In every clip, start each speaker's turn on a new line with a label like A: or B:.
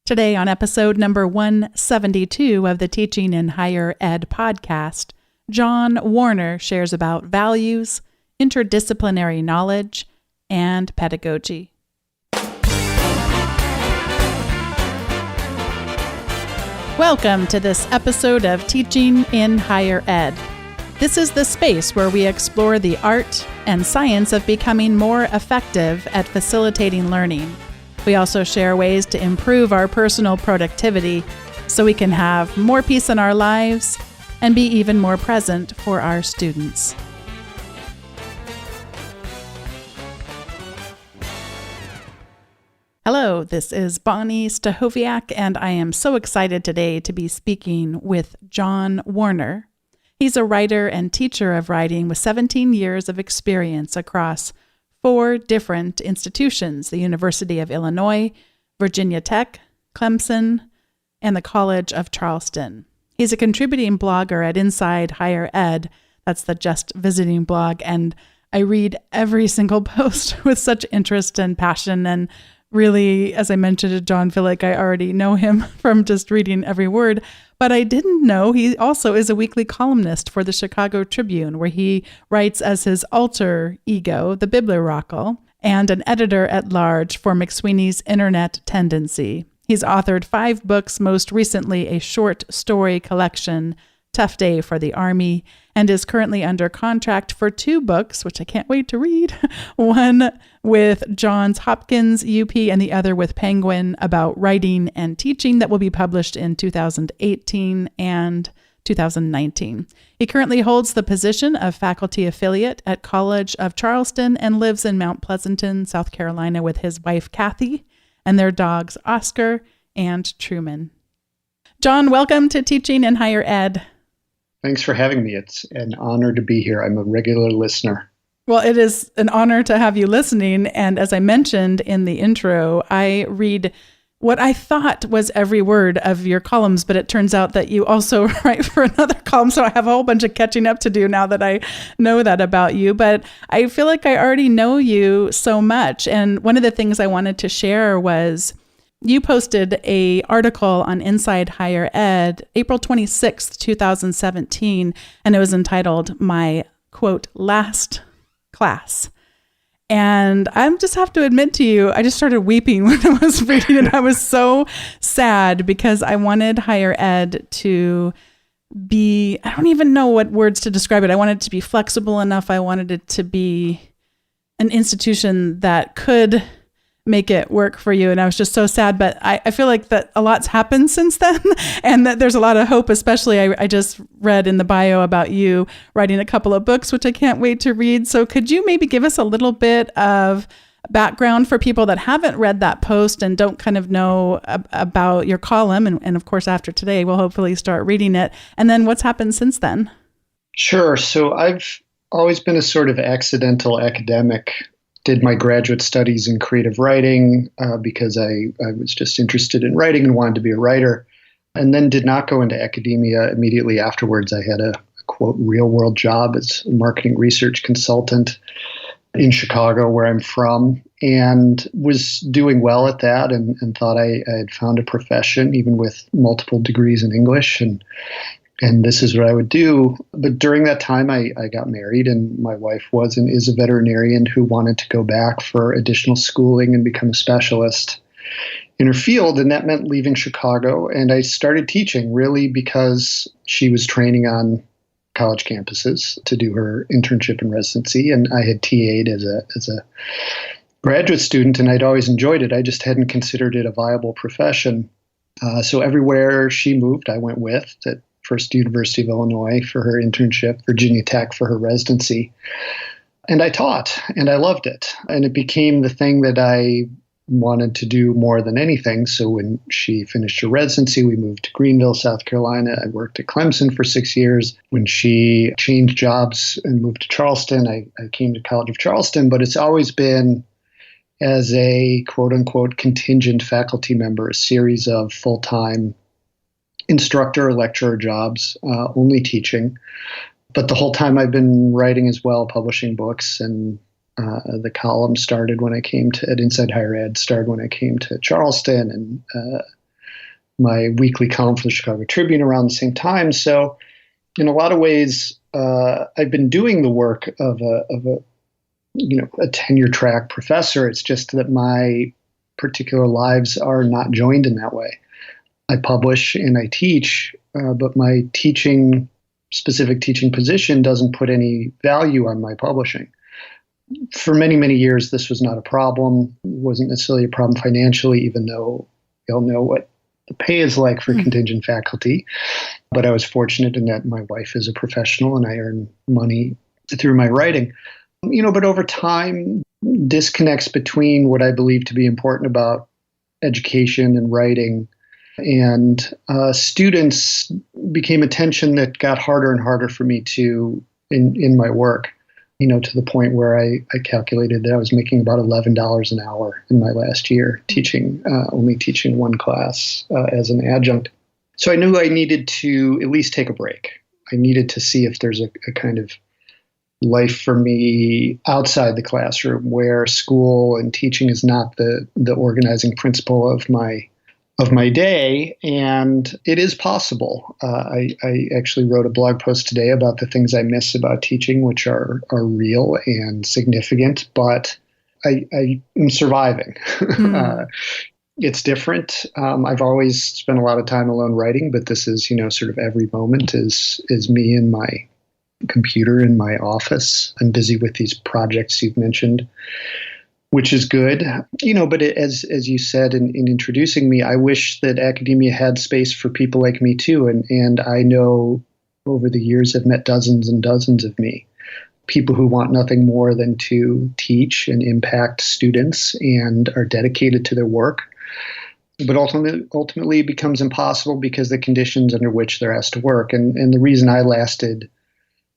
A: Today on episode number 172 of the Teaching in Higher Ed podcast, John Warner shares about values, interdisciplinary knowledge, and pedagogy. Welcome to this episode of Teaching in Higher Ed. This is the space where we explore the art and science of becoming more effective at facilitating learning. We also share ways to improve our personal productivity so we can have more peace in our lives and be even more present for our students. Hello, this is Bonnie Stachowiak, and I am so excited today to be speaking with John Warner. He's a writer and teacher of writing with 17 years of experience across 4 different institutions: the University of Illinois, Virginia Tech, Clemson, and the College of Charleston. He's a contributing blogger at Inside Higher Ed. That's the Just Visiting blog, and I read every single post with such interest and passion, and really, as I mentioned to John, feel like I already know him from just reading every word. But I didn't know he also is a weekly columnist for the Chicago Tribune, where he writes as his alter ego, the Biblioracle, and an editor-at-large for McSweeney's Internet Tendency. He's authored 5 books, most recently a short story collection, Tough Day for the Army, and is currently under contract for 2 books, which I can't wait to read. One with Johns Hopkins UP and the other with Penguin, about writing and teaching, that will be published in 2018 and 2019. He currently holds the position of faculty affiliate at College of Charleston and lives in Mount Pleasanton, South Carolina, with his wife, Kathy, and their dogs, Oscar and Truman. John, welcome to Teaching in Higher Ed.
B: Thanks for having me. It's an honor to be here. I'm a regular listener.
A: Well, it is an honor to have you listening. And as I mentioned in the intro, I read what I thought was every word of your columns, but it turns out that you also write for another column. So I have a whole bunch of catching up to do now that I know that about you. But I feel like I already know you so much. And one of the things I wanted to share was you posted an article on Inside Higher Ed, April 26th, 2017, and it was entitled, My, quote, Last Class. And I just have to admit to you, I just started weeping when I was reading it. I was so sad because I wanted higher ed to be, I don't even know what words to describe it. I wanted it to be flexible enough. I wanted it to be an institution that could make it work for you. And I was just so sad, but I feel like that a lot's happened since then and that there's a lot of hope, especially I just read in the bio about you writing a couple of books, which I can't wait to read. So could you maybe give us a little bit of background for people that haven't read that post and don't kind of know about your column? And of course, after today, we'll hopefully start reading it. And then what's happened since then?
B: Sure. So I've always been a sort of accidental academic. Did my graduate studies in creative writing because I was just interested in writing and wanted to be a writer, and then did not go into academia immediately afterwards. I had a quote, real world job as a marketing research consultant in Chicago, where I'm from, and was doing well at that and thought I had found a profession, even with multiple degrees in English, and this is what I would do. But during that time, I got married, and my wife was and is a veterinarian who wanted to go back for additional schooling and become a specialist in her field. And that meant leaving Chicago. And I started teaching really because she was training on college campuses to do her internship and residency. And I had TA'd as a graduate student, and I'd always enjoyed it. I just hadn't considered it a viable profession. So everywhere she moved, I went with. At first University of Illinois for her internship, Virginia Tech for her residency. And I taught, and I loved it. And it became the thing that I wanted to do more than anything. So when she finished her residency, we moved to Greenville, South Carolina. I worked at Clemson for 6 years. When she changed jobs and moved to Charleston, I came to College of Charleston. But it's always been as a quote-unquote contingent faculty member, a series of full-time instructor or lecturer jobs, only teaching. But the whole time I've been writing as well, publishing books, and the column started when I came to, at Inside Higher Ed, started when I came to Charleston, and my weekly column for the Chicago Tribune around the same time. So in a lot of ways, I've been doing the work of a tenure track professor. It's just that my particular lives are not joined in that way. I publish and I teach, but my specific teaching position doesn't put any value on my publishing. For many, many years, this was not a problem. It wasn't necessarily a problem financially, even though we all know what the pay is like for contingent faculty. But I was fortunate in that my wife is a professional and I earn money through my writing. But over time, disconnects between what I believe to be important about education and writing and students became a tension that got harder and harder for me in my work, to the point where I calculated that I was making about $11 an hour in my last year only teaching one class as an adjunct. So I knew I needed to at least take a break. I needed to see if there's a kind of life for me outside the classroom where school and teaching is not the organizing principle of my day, and it is possible. I actually wrote a blog post today about the things I miss about teaching, which are real and significant, but I am surviving. It's different. I've always spent a lot of time alone writing, but this is, sort of every moment is me in my computer in my office. I'm busy with these projects you've mentioned, which is good, but as you said in introducing me, I wish that academia had space for people like me too. And I know over the years I've met dozens and dozens of people who want nothing more than to teach and impact students and are dedicated to their work. But ultimately it becomes impossible because the conditions under which they're asked to work. And the reason I lasted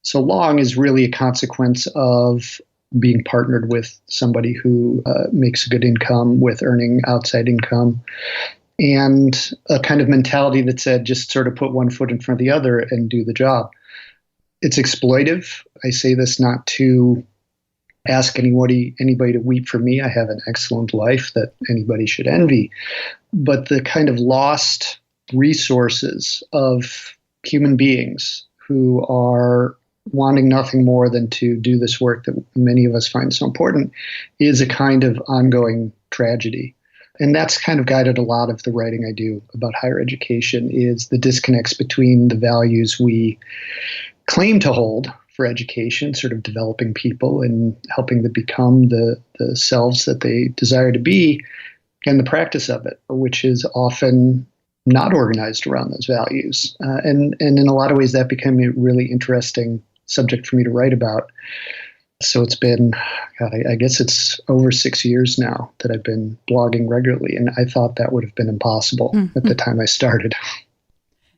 B: so long is really a consequence of being partnered with somebody who makes a good income with earning outside income, and a kind of mentality that said just sort of put one foot in front of the other and do the job. It's exploitive. I say this not to ask anybody to weep for me. I have an excellent life that anybody should envy. But the kind of lost resources of human beings who are wanting nothing more than to do this work that many of us find so important is a kind of ongoing tragedy. And that's kind of guided a lot of the writing I do about higher education, is the disconnects between the values we claim to hold for education, sort of developing people and helping them become the selves that they desire to be, and the practice of it, which is often not organized around those values. And in a lot of ways, that became a really interesting subject for me to write about. So it's been, I guess it's over 6 years now that I've been blogging regularly, and I thought that would have been impossible at the time I started.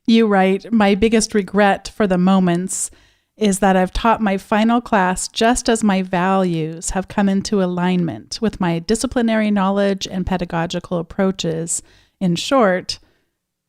A: You write, my biggest regret for the moments is that I've taught my final class just as my values have come into alignment with my disciplinary knowledge and pedagogical approaches. In short,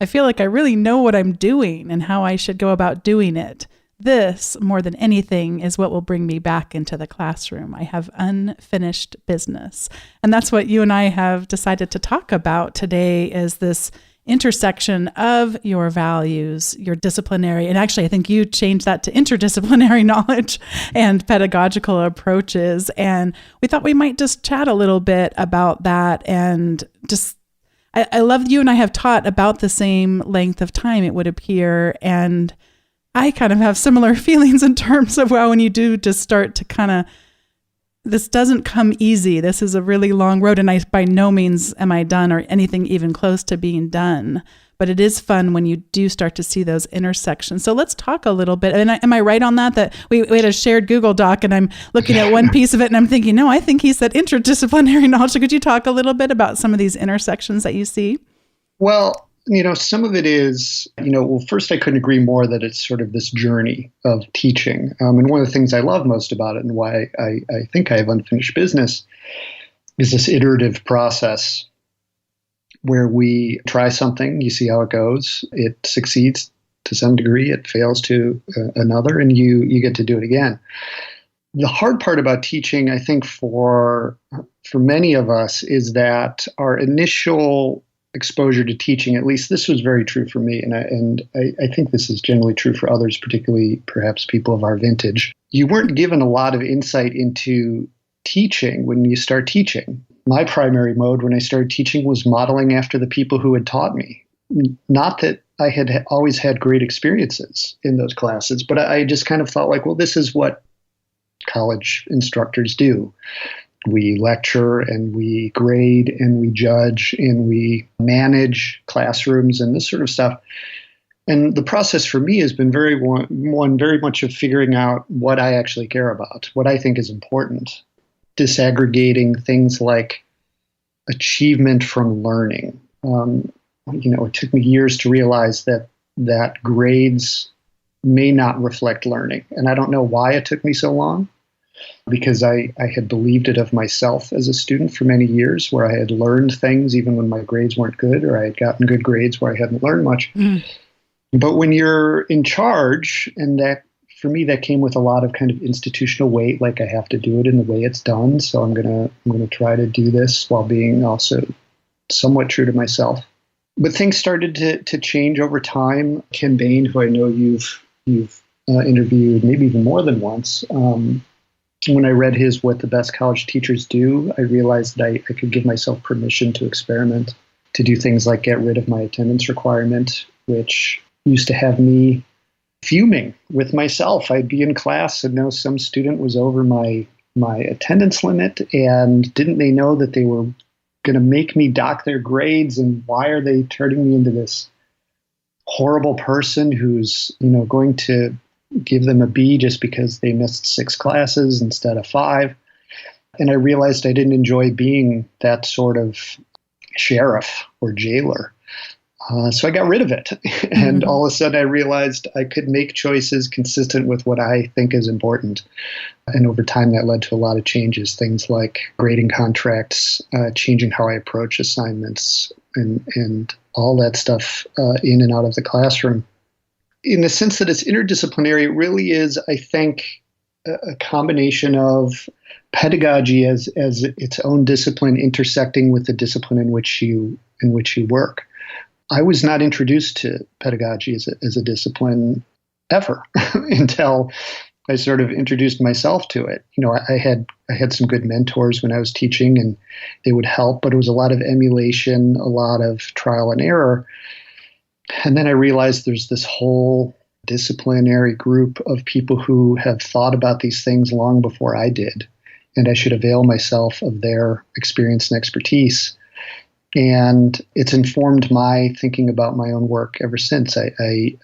A: I feel like I really know what I'm doing and how I should go about doing it. This, more than anything, is what will bring me back into the classroom. I have unfinished business. And that's what you and I have decided to talk about today, is this intersection of your values, your disciplinary, and actually I think you changed that to interdisciplinary knowledge and pedagogical approaches. And we thought we might just chat a little bit about that. And just, I love you and I have taught about the same length of time, it would appear. And I kind of have similar feelings in terms of, well, when you do just start to kind of, this doesn't come easy. This is a really long road, and I by no means am I done or anything even close to being done. But it is fun when you do start to see those intersections. So let's talk a little bit. And am I right on that we had a shared Google Doc, and I'm looking at one piece of it and I'm thinking, no, I think he said interdisciplinary knowledge. So could you talk a little bit about some of these intersections that you see?
B: Well, some of it is, first, I couldn't agree more that it's sort of this journey of teaching. And one of the things I love most about it, and why I think I have unfinished business, is this iterative process where we try something, you see how it goes, it succeeds to some degree, it fails to another, and you get to do it again. The hard part about teaching, I think, for many of us, is that our initial exposure to teaching, at least this was very true for me, and I think this is generally true for others, particularly perhaps people of our vintage. You weren't given a lot of insight into teaching when you start teaching. My primary mode when I started teaching was modeling after the people who had taught me. Not that I had always had great experiences in those classes, but I just kind of thought like, well, this is what college instructors do. We lecture and we grade and we judge and we manage classrooms and this sort of stuff. And the process for me has been very much of figuring out what I actually care about, what I think is important, disaggregating things like achievement from learning. It took me years to realize that grades may not reflect learning. And I don't know why it took me so long, because I had believed it of myself as a student for many years, where I had learned things even when my grades weren't good, or I had gotten good grades where I hadn't learned much. But when you're in charge, and that, for me, that came with a lot of kind of institutional weight, like I have to do it in the way it's done. So I'm gonna try to do this while being also somewhat true to myself. But things started to change over time. Ken Bain, who I know you've interviewed maybe even more than once, when I read his What the Best College Teachers Do, I realized that I could give myself permission to experiment, to do things like get rid of my attendance requirement, which used to have me fuming with myself. I'd be in class and know some student was over my attendance limit, and didn't they know that they were going to make me dock their grades, and why are they turning me into this horrible person who's going to give them a B just because they missed 6 classes instead of 5. And I realized I didn't enjoy being that sort of sheriff or jailer. So I got rid of it. And all of a sudden I realized I could make choices consistent with what I think is important. And over time that led to a lot of changes, things like grading contracts, changing how I approach assignments, and all that stuff in and out of the classroom. In the sense that it's interdisciplinary, it really is, I think, a combination of pedagogy as its own discipline intersecting with the discipline in which you work. I was not introduced to pedagogy as a discipline ever until I sort of introduced myself to it. I had some good mentors when I was teaching, and they would help, but it was a lot of emulation, a lot of trial and error. And then I realized there's this whole disciplinary group of people who have thought about these things long before I did, and I should avail myself of their experience and expertise. And it's informed my thinking about my own work ever since. I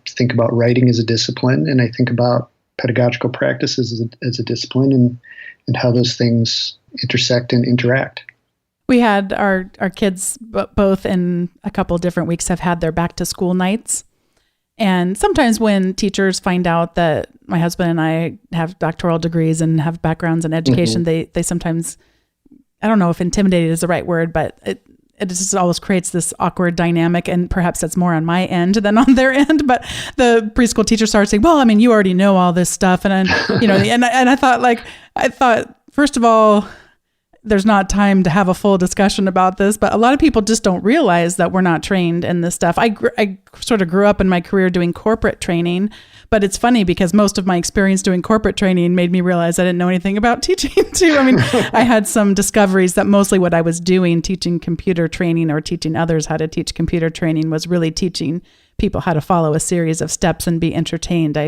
B: think about writing as a discipline, and I think about pedagogical practices as a discipline, and how those things intersect and interact.
A: We had our kids both in a couple of different weeks have had their back to school nights. And sometimes when teachers find out that my husband and I have doctoral degrees and have backgrounds in education, they sometimes, I don't know if intimidated is the right word, but it just always creates this awkward dynamic, and perhaps that's more on my end than on their end. But the preschool teacher starts saying, well, I mean, you already know all this stuff. And then, and I thought, first of all, there's not time to have a full discussion about this, but a lot of people just don't realize that we're not trained in this stuff. I sort of grew up in my career doing corporate training, but it's funny because most of my experience doing corporate training made me realize I didn't know anything about teaching too. I mean, I had some discoveries that mostly what I was doing, teaching computer training or teaching others how to teach computer training, was really teaching people how to follow a series of steps and be entertained.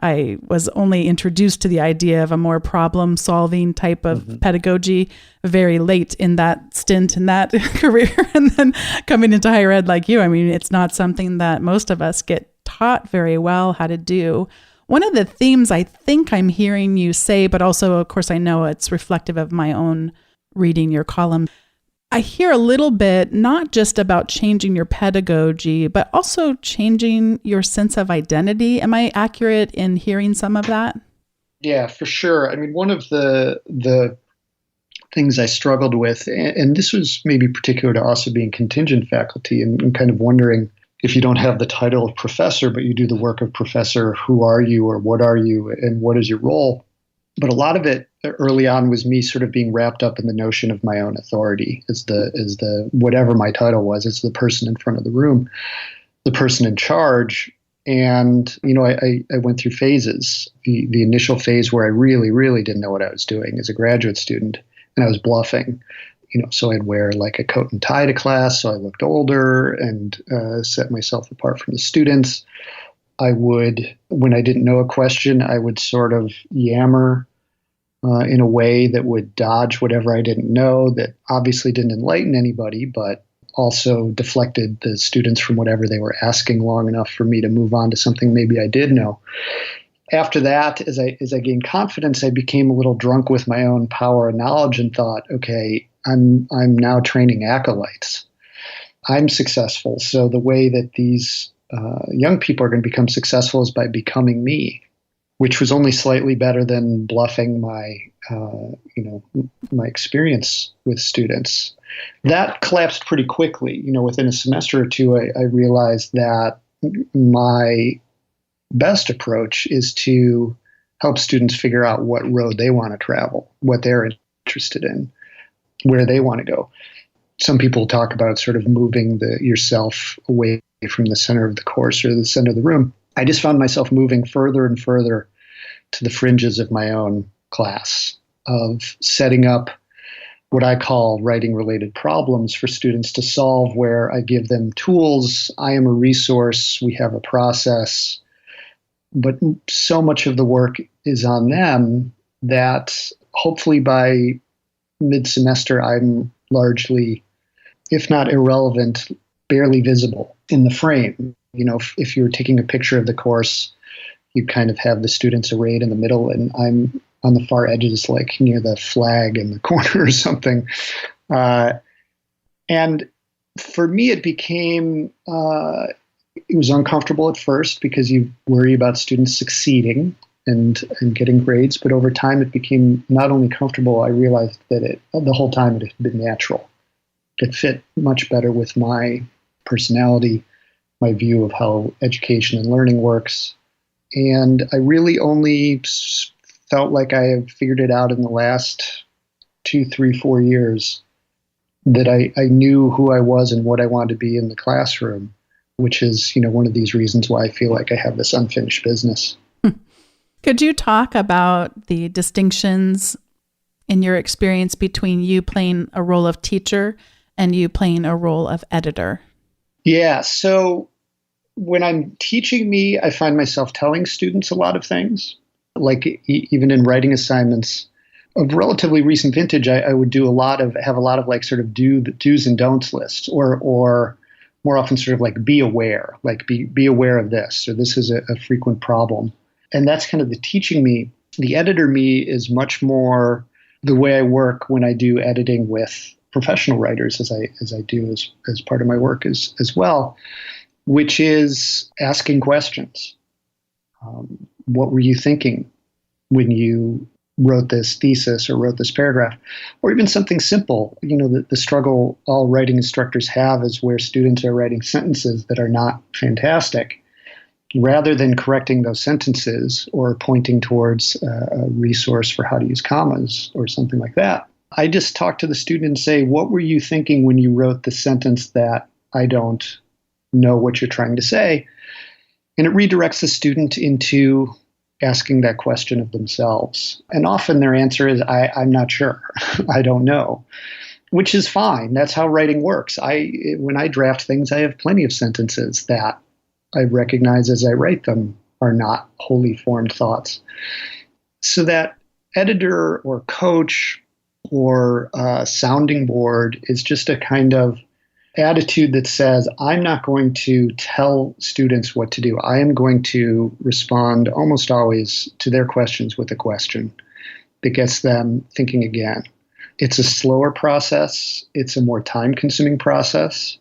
A: I was only introduced to the idea of a more problem-solving type of pedagogy very late in that stint in that career. And then coming into higher ed like you, I mean, it's not something that most of us get taught very well how to do. One of the themes I think I'm hearing you say, but also, of course, I know it's reflective of my own reading your column, I hear a little bit, not just about changing your pedagogy, but also changing your sense of identity. Am I accurate in hearing some of that?
B: Yeah, for sure. I mean, one of the things I struggled with, and this was maybe particular to also being contingent faculty and kind of wondering, if you don't have the title of professor, but you do the work of professor, who are you or what are you and what is your role? But a lot of it early on was me sort of being wrapped up in the notion of my own authority as the whatever my title was, as the person in front of the room, the person in charge. And, I went through phases. The initial phase where I really, really didn't know what I was doing as a graduate student, and I was bluffing. So I'd wear like a coat and tie to class, so I looked older and set myself apart from the students. I would, when I didn't know a question, I would sort of yammer in a way that would dodge whatever I didn't know, that obviously didn't enlighten anybody, but also deflected the students from whatever they were asking long enough for me to move on to something maybe I did know. After that, as I gained confidence, I became a little drunk with my own power and knowledge and thought, okay, I'm now training acolytes. I'm successful. So the way that these young people are going to become successful is by becoming me, which was only slightly better than bluffing my experience with students. That collapsed pretty quickly. Within a semester or two, I realized that my best approach is to help students figure out what road they want to travel, what they're interested in, where they want to go. Some people talk about sort of moving yourself away from the center of the course or the center of the room. I just found myself moving further and further to the fringes of my own class, of setting up what I call writing-related problems for students to solve, where I give them tools. I am a resource. We have a process. But so much of the work is on them that hopefully by mid-semester, I'm largely, if not irrelevant, barely visible in the frame. If you were taking a picture of the course, you kind of have the students arrayed in the middle, and I'm on the far edges, like near the flag in the corner or something. And for me, it became, it was uncomfortable at first because you worry about students succeeding and getting grades. But over time, it became not only comfortable, I realized that the whole time it had been natural. It fit much better with my personality, my view of how education and learning works. And I really only felt like I have figured it out in the last 2, 3, 4 years, that I knew who I was and what I wanted to be in the classroom, which is, one of these reasons why I feel like I have this unfinished business.
A: Could you talk about the distinctions in your experience between you playing a role of teacher and you playing a role of editor?
B: Yeah. So when I'm teaching me, I find myself telling students a lot of things. Like even in writing assignments of relatively recent vintage, I would have a lot of like sort of do's and don'ts lists, or more often sort of like be aware of this, or this is a frequent problem. And that's kind of the teaching me. The editor me is much more the way I work when I do editing with professional writers, as I do as part of my work as well, which is asking questions. What were you thinking when you wrote this thesis or wrote this paragraph? Or even something simple. The struggle all writing instructors have is where students are writing sentences that are not fantastic. Rather than correcting those sentences or pointing towards a resource for how to use commas or something like that, I just talk to the student and say, what were you thinking when you wrote the sentence that I don't know what you're trying to say? And it redirects the student into asking that question of themselves. And often their answer is, I'm not sure. I don't know, which is fine. That's how writing works. When I draft things, I have plenty of sentences that I recognize as I write them are not wholly formed thoughts. So that editor or coach or sounding board is just a kind of attitude that says, I'm not going to tell students what to do. I am going to respond almost always to their questions with a question that gets them thinking again. It's a slower process. It's a more time-consuming process.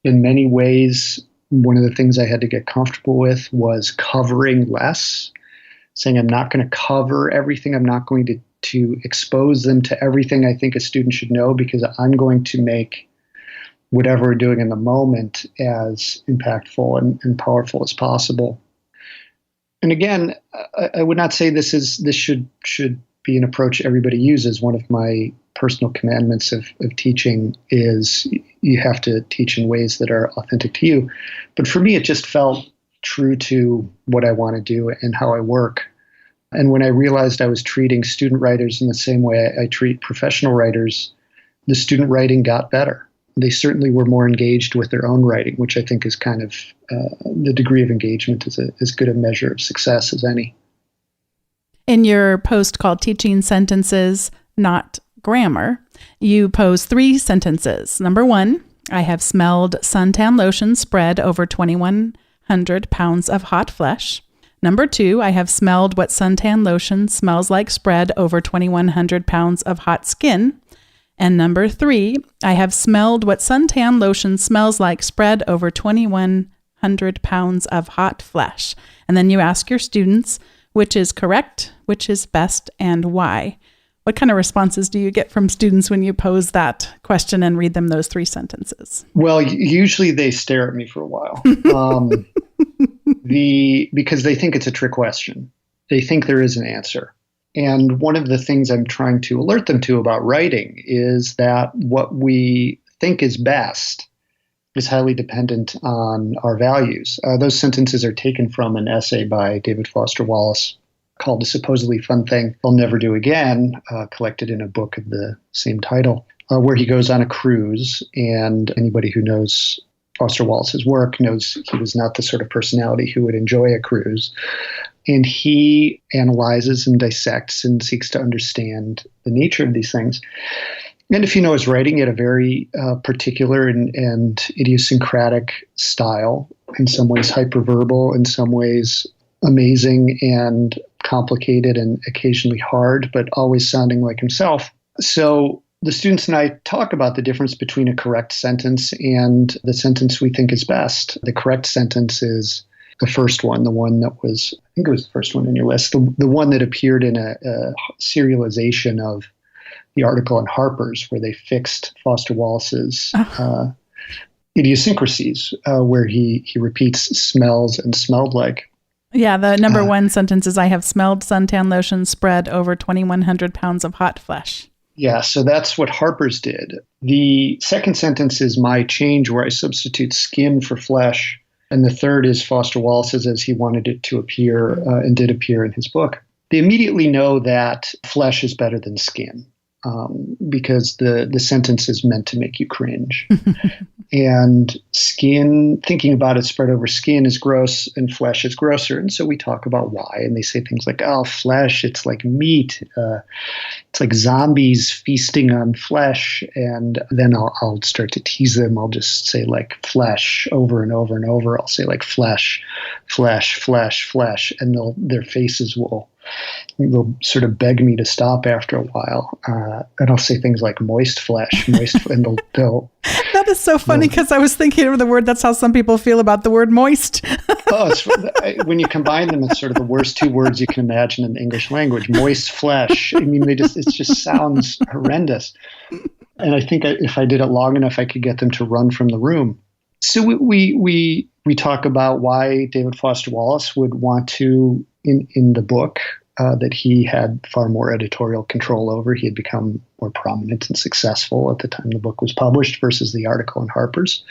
B: In many ways, one of the things I had to get comfortable with was covering less, saying I'm not going to cover everything. I'm not going to expose them to everything I think a student should know, because I'm going to make whatever we're doing in the moment as impactful and powerful as possible. And again, I would not say this should be an approach everybody uses. One of my personal commandments of teaching is you have to teach in ways that are authentic to you. But for me, it just felt true to what I want to do and how I work. And when I realized I was treating student writers in the same way I treat professional writers, the student writing got better. They certainly were more engaged with their own writing, which I think is kind of the degree of engagement is as good a measure of success as any.
A: In your post called Teaching Sentences, Not Grammar, you pose 3 sentences. Number 1, I have smelled suntan lotion spread over 2,100 pounds of hot flesh. Number 2, I have smelled what suntan lotion smells like spread over 2,100 pounds of hot skin. And number 3, I have smelled what suntan lotion smells like spread over 2,100 pounds of hot flesh. And then you ask your students, which is correct, which is best, and why. What kind of responses do you get from students when you pose that question and read them those 3 sentences?
B: Well, usually they stare at me for a while because they think it's a trick question. They think there is an answer. And one of the things I'm trying to alert them to about writing is that what we think is best is highly dependent on our values. Those sentences are taken from an essay by David Foster Wallace called A Supposedly Fun Thing I'll Never Do Again, collected in a book of the same title, where he goes on a cruise. And anybody who knows Foster Wallace's work knows he was not the sort of personality who would enjoy a cruise. And he analyzes and dissects and seeks to understand the nature of these things. And if you know his writing, he had a very particular and idiosyncratic style, in some ways hyperverbal, in some ways amazing and complicated and occasionally hard, but always sounding like himself. So the students and I talk about the difference between a correct sentence and the sentence we think is best. The correct sentence is the first one, the one that was, I think it was the first one in your list, the one that appeared in a serialization of the article in Harper's where they fixed Foster Wallace's idiosyncrasies, where he repeats smells and smelled like.
A: Yeah, the number 1 sentence is, I have smelled suntan lotion spread over 2,100 pounds of hot flesh.
B: Yeah, so that's what Harper's did. The second sentence is my change, where I substitute skin for flesh. And the third is Foster Wallace's as he wanted it to appear and did appear in his book. They immediately know that flesh is better than skin because the sentence is meant to make you cringe. And skin, thinking about it spread over skin is gross and flesh is grosser. And so we talk about why. And they say things like, oh, flesh, it's like meat. It's like zombies feasting on flesh. And then I'll start to tease them. I'll just say like flesh over and over and over. I'll say like flesh, flesh, flesh, flesh. And their faces they'll sort of beg me to stop after a while. And I'll say things like moist flesh, and they'll
A: That is so funny because I was thinking of the word. That's how some people feel about the word moist.
B: When you combine them, it's sort of the worst 2 words you can imagine in the English language. Moist flesh. I mean, it just sounds horrendous. And I think if I did it long enough, I could get them to run from the room. So we talk about why David Foster Wallace would want to, in the book, that he had far more editorial control over. He had become more prominent and successful at the time the book was published versus the article in Harper's.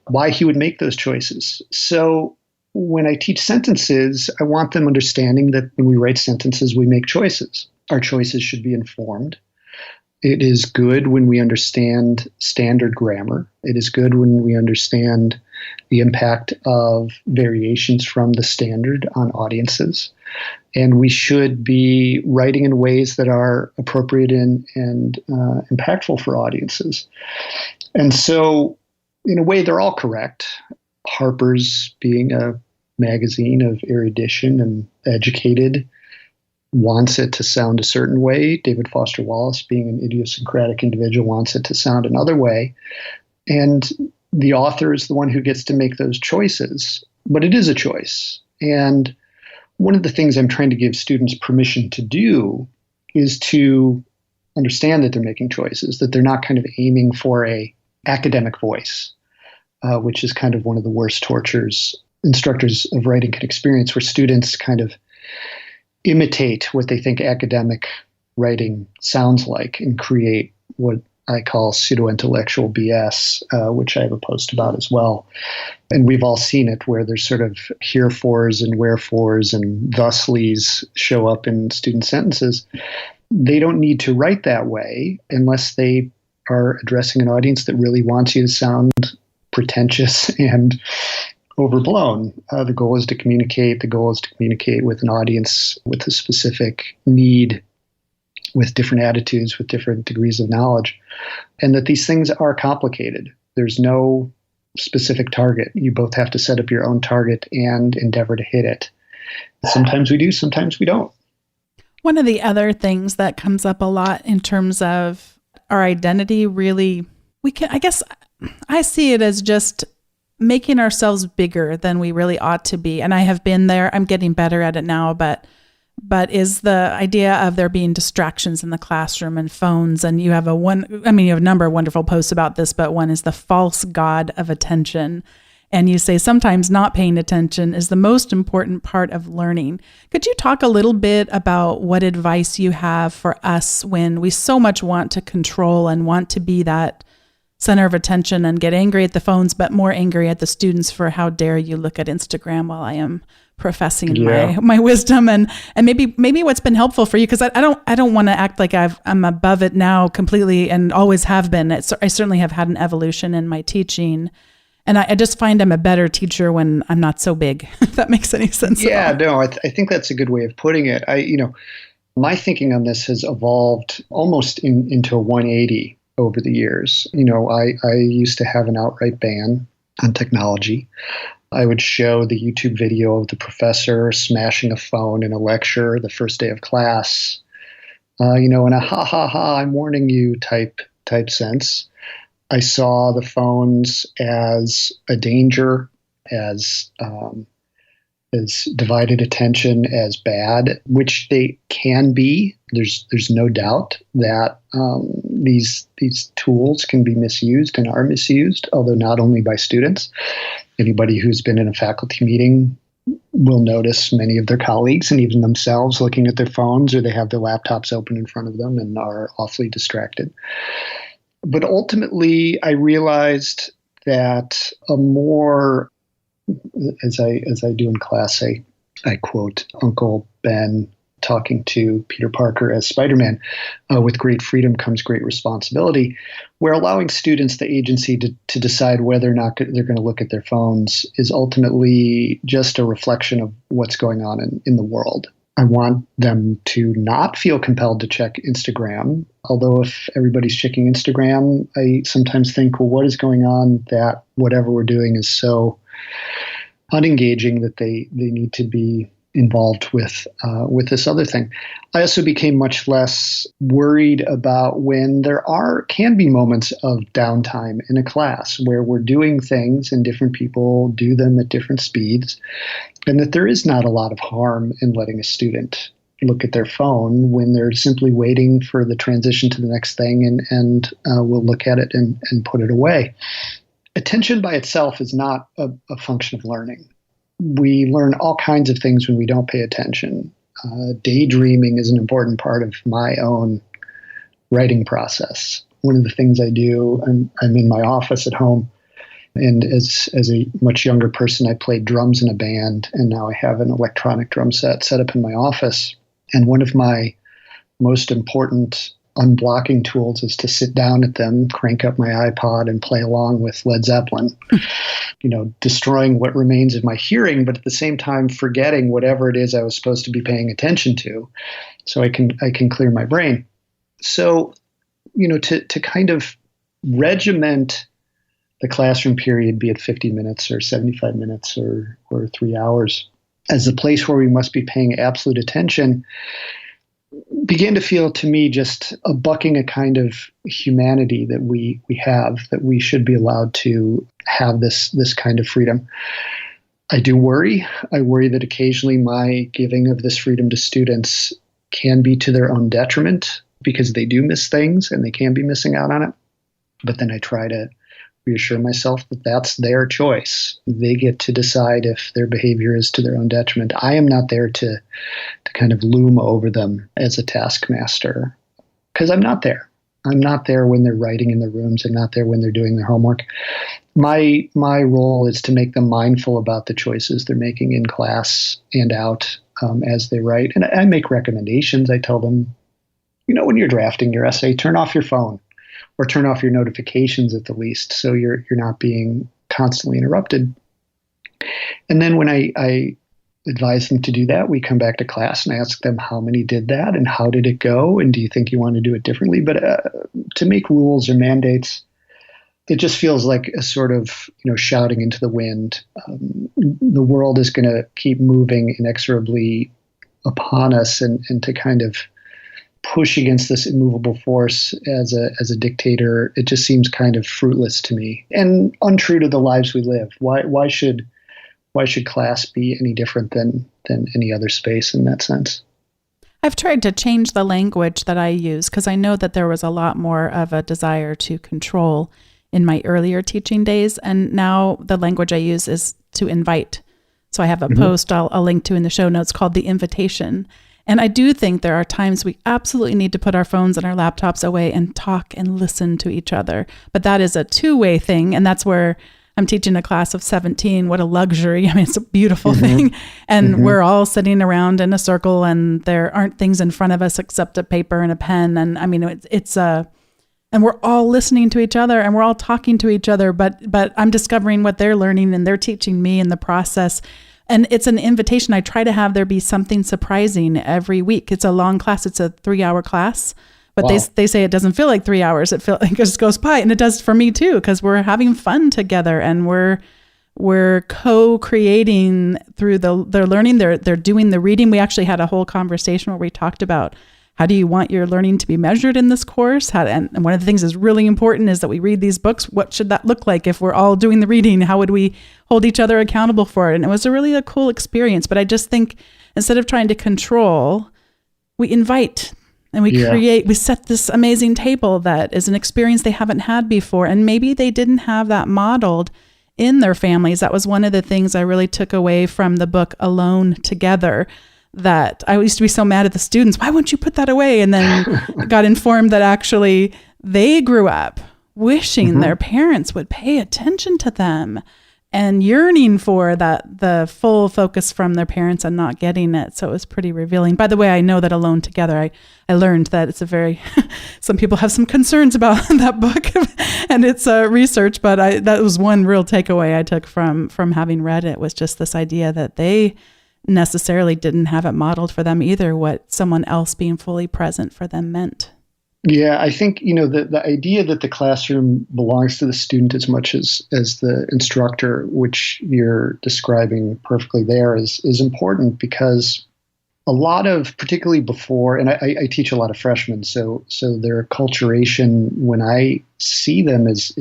B: Why he would make those choices. So when I teach sentences, I want them understanding that when we write sentences, we make choices. Our choices should be informed. It is good when we understand standard grammar. It is good when we understand the impact of variations from the standard on audiences. And we should be writing in ways that are appropriate and impactful for audiences. And so, in a way, they're all correct. Harper's, being a magazine of erudition and educated, wants it to sound a certain way. David Foster Wallace, being an idiosyncratic individual, wants it to sound another way. And the author is the one who gets to make those choices. But it is a choice. And one of the things I'm trying to give students permission to do is to understand that they're making choices, that they're not kind of aiming for a academic voice, which is kind of one of the worst tortures instructors of writing can experience, where students kind of imitate what they think academic writing sounds like and create what I call pseudo-intellectual BS, which I have a post about as well. And we've all seen it, where there's sort of herefores and wherefores and thuslies show up in student sentences. They don't need to write that way unless they are addressing an audience that really wants you to sound pretentious and overblown. The goal is to communicate. The goal is to communicate with an audience with a specific need, with different attitudes, with different degrees of knowledge, and that these things are complicated. There's no specific target. You both have to set up your own target and endeavor to hit it. Sometimes we do, sometimes we don't.
A: One of the other things that comes up a lot in terms of our identity, really, I guess I see it as just making ourselves bigger than we really ought to be. And I have been there. I'm getting better at it now, but is the idea of there being distractions in the classroom and phones. And you have you have a number of wonderful posts about this, but one is the false god of attention. And you say sometimes not paying attention is the most important part of learning. Could you talk a little bit about what advice you have for us when we so much want to control and want to be that center of attention and get angry at the phones, but more angry at the students for how dare you look at Instagram while I am professing my wisdom, and maybe what's been helpful for you, because I don't want to act like I'm above it now completely and always have been. I certainly have had an evolution in my teaching, and I just find I'm a better teacher when I'm not so big. If that makes any sense.
B: Yeah, no, I think that's a good way of putting it. My thinking on this has evolved almost into a 180 over the years. I used to have an outright ban on technology. I would show the YouTube video of the professor smashing a phone in a lecture the first day of class, in a ha ha ha, I'm warning you type sense. I saw the phones as a danger, as divided attention as bad, which they can be. There's no doubt that these tools can be misused and are misused, although not only by students. Anybody who's been in a faculty meeting will notice many of their colleagues and even themselves looking at their phones, or they have their laptops open in front of them and are awfully distracted. But ultimately, I realized that a more, as I do in class, I quote Uncle Ben talking to Peter Parker as Spider-Man, with great freedom comes great responsibility, where allowing students the agency to decide whether or not they're going to look at their phones is ultimately just a reflection of what's going on in the world. I want them to not feel compelled to check Instagram, although if everybody's checking Instagram, I sometimes think, well, what is going on that whatever we're doing is so unengaging that they need to be involved with this other thing. I also became much less worried about when there can be moments of downtime in a class where we're doing things and different people do them at different speeds, and that there is not a lot of harm in letting a student look at their phone when they're simply waiting for the transition to the next thing and we'll look at it and put it away. Attention by itself is not a function of learning. We learn all kinds of things when we don't pay attention. Daydreaming is an important part of my own writing process. One of the things I do, I'm in my office at home, and as a much younger person, I played drums in a band, and now I have an electronic drum set up in my office. And one of my most important unblocking tools is to sit down at them, crank up my iPod, and play along with Led Zeppelin, destroying what remains of my hearing, but at the same time forgetting whatever it is I was supposed to be paying attention to, so I can clear my brain. So, to kind of regiment the classroom period, be it 50 minutes or 75 minutes or 3 hours, as a place where we must be paying absolute attention, began to feel to me just a bucking a kind of humanity that we have, that we should be allowed to have this kind of freedom. I do worry. I worry that occasionally my giving of this freedom to students can be to their own detriment, because they do miss things and they can be missing out on it. But then I try to reassure myself that that's their choice. They get to decide if their behavior is to their own detriment. I am not there to kind of loom over them as a taskmaster, because I'm not there. I'm not there when they're writing in their rooms. I'm not there when they're doing their homework. My role is to make them mindful about the choices they're making in class and out as they write. And I make recommendations. I tell them, when you're drafting your essay, turn off your phone or turn off your notifications at the least, so you're not being constantly interrupted. And then when I advise them to do that, we come back to class and I ask them how many did that and how did it go, and do you think you want to do it differently? But to make rules or mandates, it just feels like a sort of shouting into the wind. The world is going to keep moving inexorably upon us, and to kind of push against this immovable force as a dictator, it just seems kind of fruitless to me and untrue to the lives we live. Why should class be any different than any other space in that sense?
A: I've tried to change the language that I use, because I know that there was a lot more of a desire to control in my earlier teaching days. And now the language I use is to invite. So I have a post I'll link to in the show notes called The Invitation. And I do think there are times we absolutely need to put our phones and our laptops away and talk and listen to each other. But that is a two-way thing. And that's where I'm teaching a class of 17. What a luxury. I mean, it's a beautiful thing. And we're all sitting around in a circle, and there aren't things in front of us except a paper and a pen. And I mean, and we're all listening to each other and we're all talking to each other, but I'm discovering what they're learning and they're teaching me in the process. And it's an invitation. I try to have there be something surprising every week. It's a long class. It's a 3-hour class, but wow. they say it doesn't feel like 3 hours. It feels like it just goes by, and it does for me too, because we're having fun together and we're co-creating through their learning. They're doing the reading. We actually had a whole conversation where we talked about, how do you want your learning to be measured in this course? And one of the things that's really important is that we read these books. What should that look like if we're all doing the reading? How would we hold each other accountable for it? And it was a cool experience. But I just think instead of trying to control, we invite and we we set this amazing table that is an experience they haven't had before. And maybe they didn't have that modeled in their families. That was one of the things I really took away from the book Alone Together, that I used to be so mad at the students. Why won't you put that away? And then got informed that actually they grew up wishing their parents would pay attention to them and yearning for the full focus from their parents and not getting it. So it was pretty revealing. By the way, I know that Alone Together, I learned that it's a very, some people have some concerns about that book and its research, but that was one real takeaway I took from having read it, was just this idea that they necessarily didn't have it modeled for them either, what someone else being fully present for them meant.
B: Yeah, I think, the idea that the classroom belongs to the student as much as the instructor, which you're describing perfectly there, is important, because a lot of, particularly before, and I teach a lot of freshmen, so their acculturation when I see them is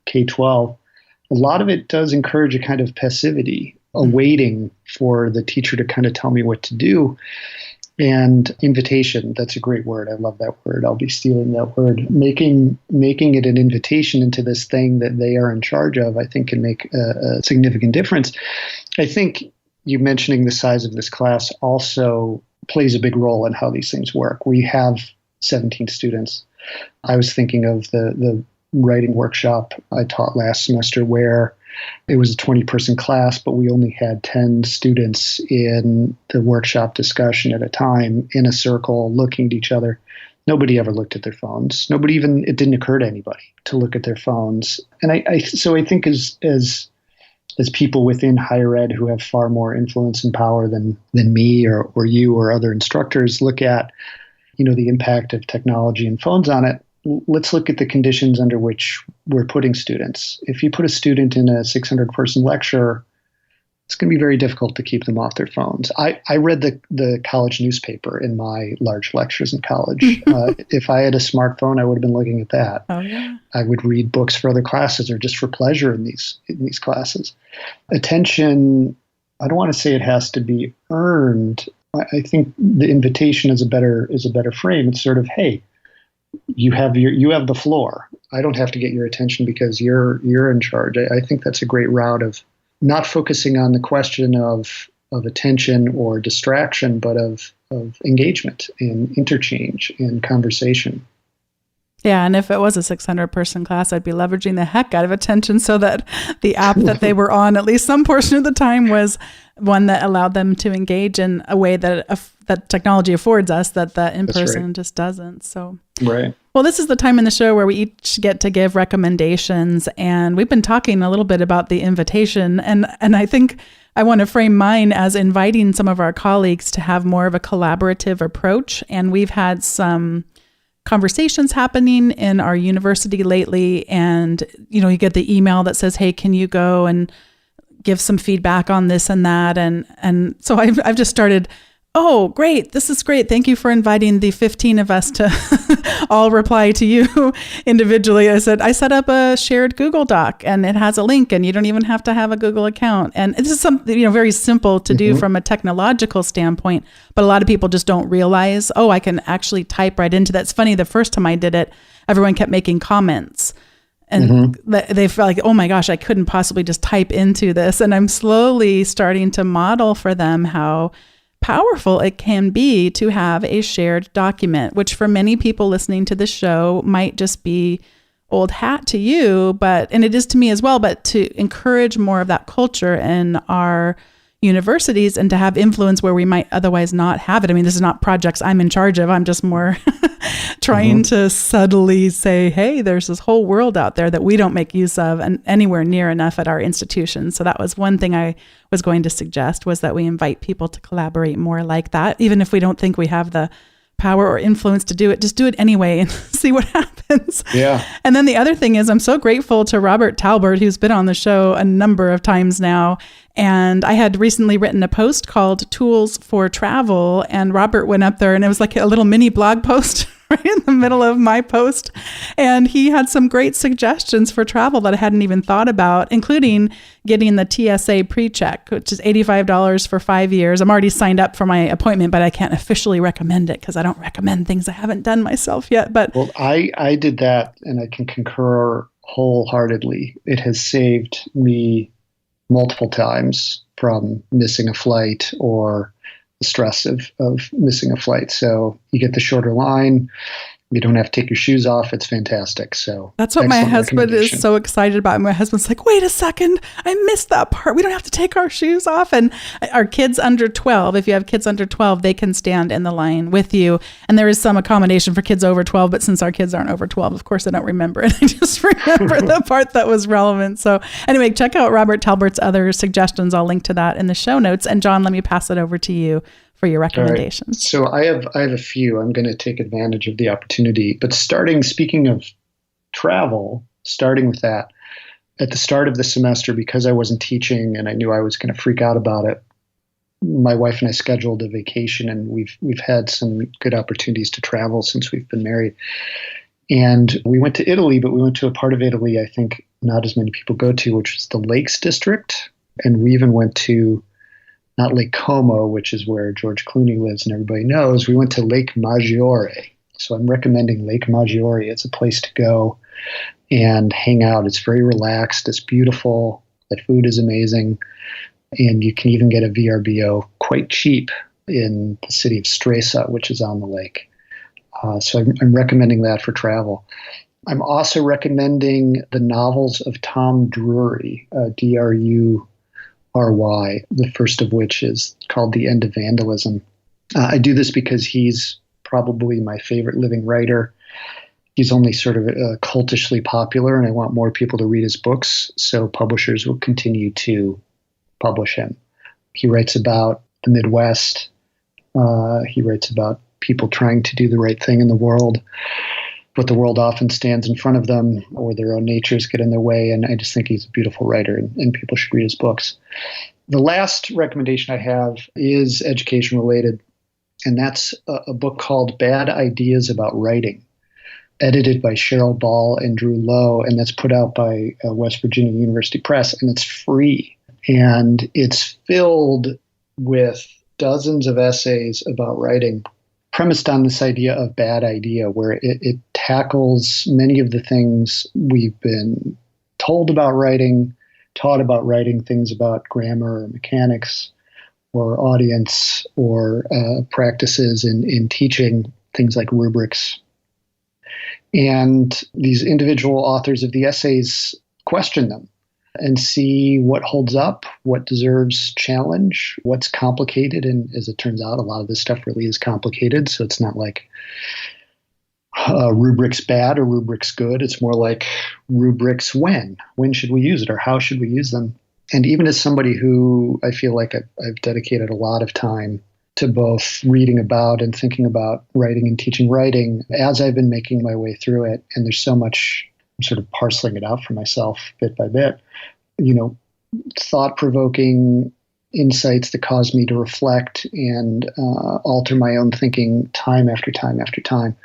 B: K-12, a lot of it does encourage a kind of passivity, a waiting for the teacher to kind of tell me what to do. And invitation, that's a great word. I love that word. I'll be stealing that word. Making it an invitation into this thing that they are in charge of, I think, can make a significant difference. I think you mentioning the size of this class also plays a big role in how these things work. We have 17 students. I was thinking of the writing workshop I taught last semester, where it was a 20-person class, but we only had 10 students in the workshop discussion at a time in a circle looking at each other. Nobody ever looked at their phones. It didn't occur to anybody to look at their phones. And I think as people within higher ed who have far more influence and power than me or you or other instructors look at, the impact of technology and phones on it, let's look at the conditions under which we're putting students. If you put a student in a 600-person lecture, it's going to be very difficult to keep them off their phones. I read the college newspaper in my large lectures in college. If I had a smartphone, I would have been looking at that. Oh, yeah. I would read books for other classes or just for pleasure in these classes. Attention, I don't want to say it has to be earned. I think the invitation is a better frame. It's sort of, hey, you have the floor. I don't have to get your attention because you're in charge. I think that's a great route of not focusing on the question of attention or distraction, but of engagement and interchange and conversation.
A: Yeah, and if it was a 600-person class, I'd be leveraging the heck out of attention so that the app that they were on, at least some portion of the time, was one that allowed them to engage in a way that that technology affords us that the in-person just doesn't. So,
B: right.
A: Well, this is the time in the show where we each get to give recommendations, and we've been talking a little bit about the invitation, and I think I want to frame mine as inviting some of our colleagues to have more of a collaborative approach, and we've had some conversations happening in our university lately, and you get the email that says, hey, can you go and give some feedback on this and that, and so I've just started, oh great, this is great, thank you for inviting the 15 of us to all reply to you individually. I said I set up a shared Google Doc and it has a link and you don't even have to have a Google account, and this is something very simple to do from a technological standpoint, but a lot of people just don't realize, oh, I can actually type right into that. It's funny, the first time I did it, everyone kept making comments and they felt like, oh my gosh, I couldn't possibly just type into this, and I'm slowly starting to model for them how powerful it can be to have a shared document, which for many people listening to the show might just be old hat to you, and it is to me as well, but to encourage more of that culture in our universities and to have influence where we might otherwise not have it. I mean, this is not projects I'm in charge of. I'm just more trying to subtly say, hey, there's this whole world out there that we don't make use of and anywhere near enough at our institution. So that was one thing I was going to suggest, was that we invite people to collaborate more like that. Even if we don't think we have the power or influence to do it, just do it anyway and see what happens.
B: Yeah.
A: And then the other thing is, I'm so grateful to Robert Talbert, who's been on the show a number of times now. And I had recently written a post called Tools for Travel, and Robert went up there and it was like a little mini blog post right in the middle of my post. And he had some great suggestions for travel that I hadn't even thought about, including getting the TSA pre-check, which is $85 for 5 years. I'm already signed up for my appointment, but I can't officially recommend it because I don't recommend things I haven't done myself yet. But
B: well, I did that and I can concur wholeheartedly. It has saved me multiple times from missing a flight or the stress of missing a flight. So you get the shorter line. You don't have to take your shoes off. It's fantastic. So
A: that's what my husband is so excited about. My husband's like, wait a second, I missed that part. We don't have to take our shoes off. And our kids under 12, if you have kids under 12, they can stand in the line with you. And there is some accommodation for kids over 12, but since our kids aren't over 12, of course, I don't remember it. I just remember the part that was relevant. So anyway, check out Robert Talbert's other suggestions. I'll link to that in the show notes. And John, let me pass it over to you for your recommendations.
B: Right. So I have a few. I'm going to take advantage of the opportunity. But speaking of travel, starting with that, at the start of the semester, because I wasn't teaching and I knew I was going to freak out about it, my wife and I scheduled a vacation, and we've had some good opportunities to travel since we've been married. And we went to Italy, but we went to a part of Italy I think not as many people go to, which is the Lakes District. And we even went to not Lake Como, which is where George Clooney lives and everybody knows. We went to Lake Maggiore. So I'm recommending Lake Maggiore. It's a place to go and hang out. It's very relaxed. It's beautiful. The food is amazing. And you can even get a VRBO quite cheap in the city of Stresa, which is on the lake. So I'm recommending that for travel. I'm also recommending the novels of Tom Drury, D-R-U-R-Y, the first of which is called The End of Vandalism. I do this because he's probably my favorite living writer. He's only sort of cultishly popular, and I want more people to read his books, so publishers will continue to publish him. He writes about the Midwest. He writes about people trying to do the right thing in the world, but the world often stands in front of them, or their own natures get in their way, and I just think he's a beautiful writer, and people should read his books. The last recommendation I have is education related, and that's a book called Bad Ideas About Writing, edited by Cheryl Ball and Drew Lowe, and that's put out by West Virginia University Press, and it's free. And it's filled with dozens of essays about writing premised on this idea of bad idea, where it tackles many of the things we've been told about writing, taught about writing, things about grammar or mechanics or audience or practices in teaching, things like rubrics. And these individual authors of the essays question them and see what holds up, what deserves challenge, what's complicated. And as it turns out, a lot of this stuff really is complicated. So it's not like rubrics bad or rubrics good. It's more like rubrics when. When should we use it, or how should we use them? And even as somebody who I feel like I've dedicated a lot of time to both reading about and thinking about writing and teaching writing, as I've been making my way through it, and there's so much, I'm sort of parceling it out for myself bit by bit, thought-provoking insights that cause me to reflect and alter my own thinking time after time after time.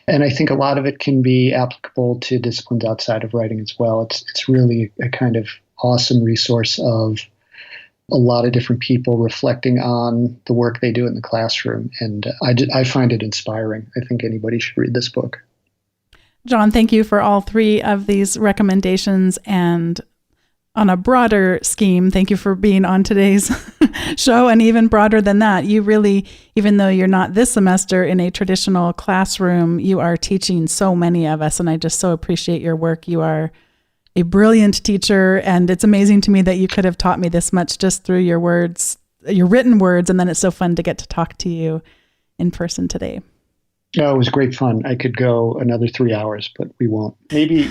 B: And I think a lot of it can be applicable to disciplines outside of writing as well. It's really a kind of awesome resource of a lot of different people reflecting on the work they do in the classroom. And I find it inspiring. I think anybody should read this book.
A: John, thank you for all three of these recommendations. And on a broader scheme, thank you for being on today's show. And even broader than that, you really, even though you're not this semester in a traditional classroom, you are teaching so many of us. And I just so appreciate your work. You are a brilliant teacher. And it's amazing to me that you could have taught me this much just through your words, your written words. And then it's so fun to get to talk to you in person today.
B: No, it was great fun. I could go another 3 hours, but we won't. Maybe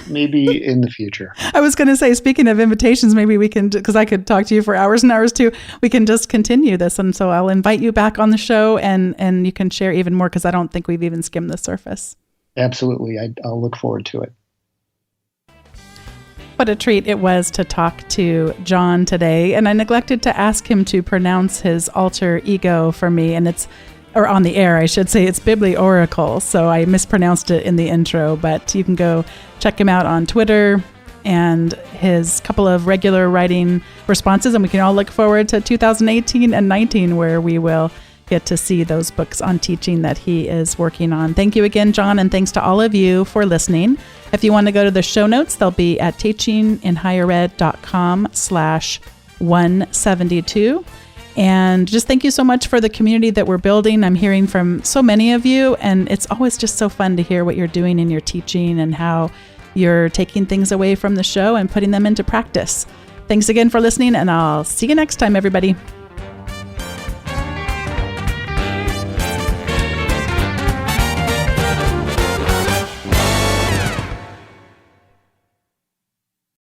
B: in the future.
A: I was going to say, speaking of invitations, maybe we can, because I could talk to you for hours and hours too, we can just continue this. And so I'll invite you back on the show and you can share even more, because I don't think we've even skimmed the surface.
B: Absolutely. I'll look forward to it.
A: What a treat it was to talk to John today. And I neglected to ask him to pronounce his alter ego for me. And or on the air, I should say, it's Biblioracle. So I mispronounced it in the intro, but you can go check him out on Twitter and his couple of regular writing responses. And we can all look forward to 2018 and 19, where we will get to see those books on teaching that he is working on. Thank you again, John. And thanks to all of you for listening. If you want to go to the show notes, they'll be at teachinginhighered.com/172. And just thank you so much for the community that we're building. I'm hearing from so many of you, and it's always just so fun to hear what you're doing in your teaching and how you're taking things away from the show and putting them into practice. Thanks again for listening, and I'll see you next time, everybody.